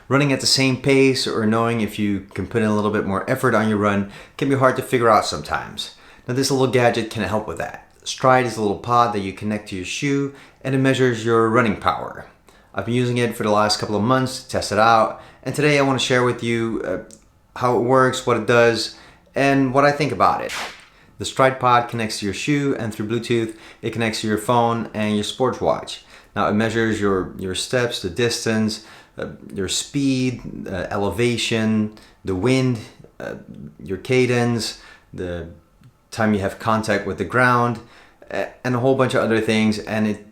Running at the same pace or knowing if you can put in a little bit more effort on your run can be hard to figure out sometimes. Now this little gadget can help with that. Stryd is a little pod that you connect to your shoe and it measures your running power. I've been using it for the last couple of months to test it out, and today I want to share with you how it works, what it does, and what I think about it. The Stryd pod connects to your shoe, and through Bluetooth it connects to your phone and your sports watch. Now it measures your steps, the distance, your speed, elevation, the wind, your cadence, the time you have contact with the ground, and a whole bunch of other things, and it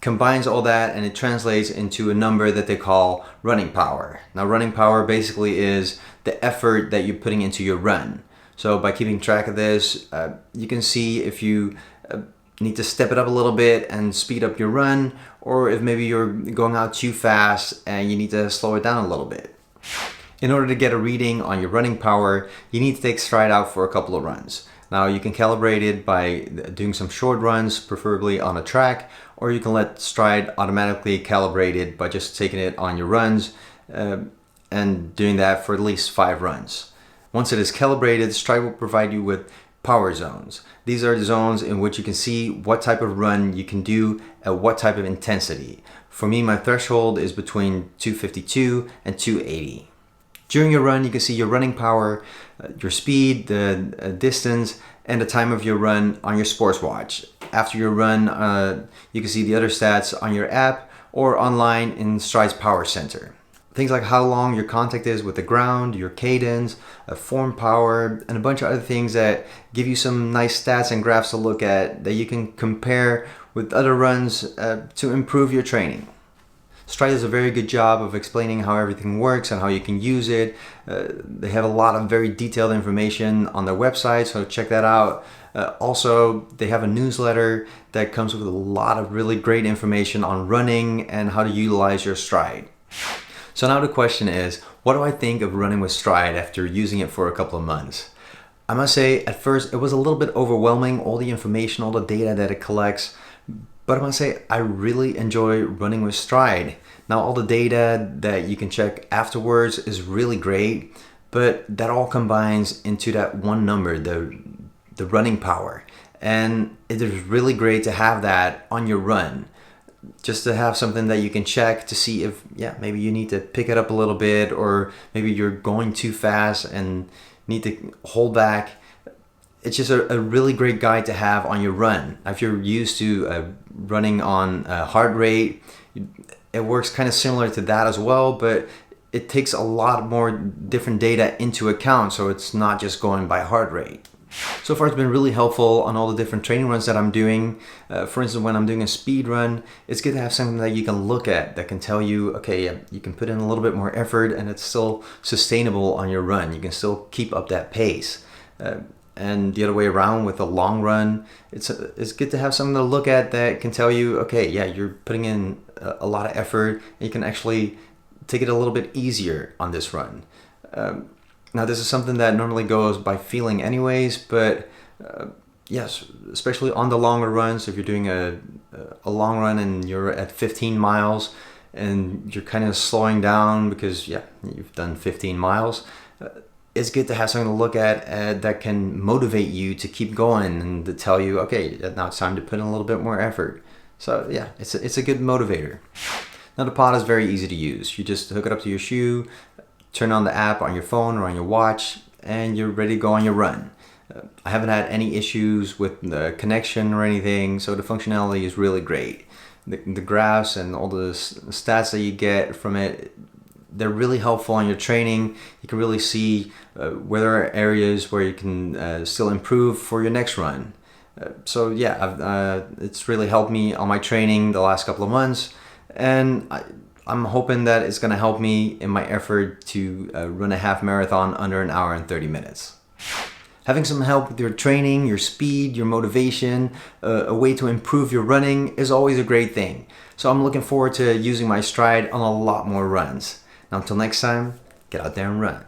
combines all that and it translates into a number that they call running power. Now running power basically is the effort that you're putting into your run. So by keeping track of this, you can see if you need to step it up a little bit and speed up your run, or if maybe you're going out too fast and you need to slow it down a little bit. In order to get a reading on your running power, you need to take Stryd out for a couple of runs. Now you can calibrate it by doing some short runs, preferably on a track, or you can let Stryd automatically calibrate it by just taking it on your runs and doing that for at least 5 runs. Once it is calibrated, Stryd will provide you with power zones. These are the zones in which you can see what type of run you can do at what type of intensity. For me, my threshold is between 252 and 280. During your run, you can see your running power, your speed, the distance, and the time of your run on your sports watch. After your run, you can see the other stats on your app or online in Stryd's Power Center. Things like how long your contact is with the ground, your cadence, form power, and a bunch of other things that give you some nice stats and graphs to look at that you can compare with other runs to improve your training. Stryd does a very good job of explaining how everything works and how you can use it. They have a lot of very detailed information on their website, so check that out. Also, they have a newsletter that comes with a lot of really great information on running and how to utilize your Stryd. So now the question is, what do I think of running with Stryd after using it for a couple of months? I must say, at first it was a little bit overwhelming, all the information, all the data that it collects. But I must say, I really enjoy running with Stryd. Now all the data that you can check afterwards is really great, but that all combines into that one number, the running power. And it is really great to have that on your run. Just to have something that you can check to see if, maybe you need to pick it up a little bit, or maybe you're going too fast and need to hold back. It's just a really great guide to have on your run. If you're used to running on heart rate, it works kind of similar to that as well, but it takes a lot more different data into account, so it's not just going by heart rate. So far it's been really helpful on all the different training runs that I'm doing. For instance, when I'm doing a speed run, it's good to have something that you can look at that can tell you, okay, you can put in a little bit more effort and it's still sustainable on your run. You can still keep up that pace. And the other way around with a long run, it's good to have something to look at that can tell you, okay, you're putting in a lot of effort and you can actually take it a little bit easier on this run. Now this is something that normally goes by feeling anyways, but yes, especially on the longer runs, if you're doing a long run and you're at 15 miles and you're kind of slowing down because you've done 15 miles, it's good to have something to look at that can motivate you to keep going and to tell you, okay, now it's time to put in a little bit more effort. So it's a good motivator. Now the pod is very easy to use. You just hook it up to your shoe, turn on the app on your phone or on your watch, and you're ready to go on your run. I haven't had any issues with the connection or anything, so the functionality is really great. The graphs and all the stats that you get from it, they're really helpful on your training. You can really see where there are areas where you can still improve for your next run. It's really helped me on my training the last couple of months, and I'm hoping that it's going to help me in my effort to run a half marathon under 1 hour and 30 minutes. Having some help with your training, your speed, your motivation, a way to improve your running is always a great thing. So I'm looking forward to using my Stryd on a lot more runs. Now until next time, get out there and run.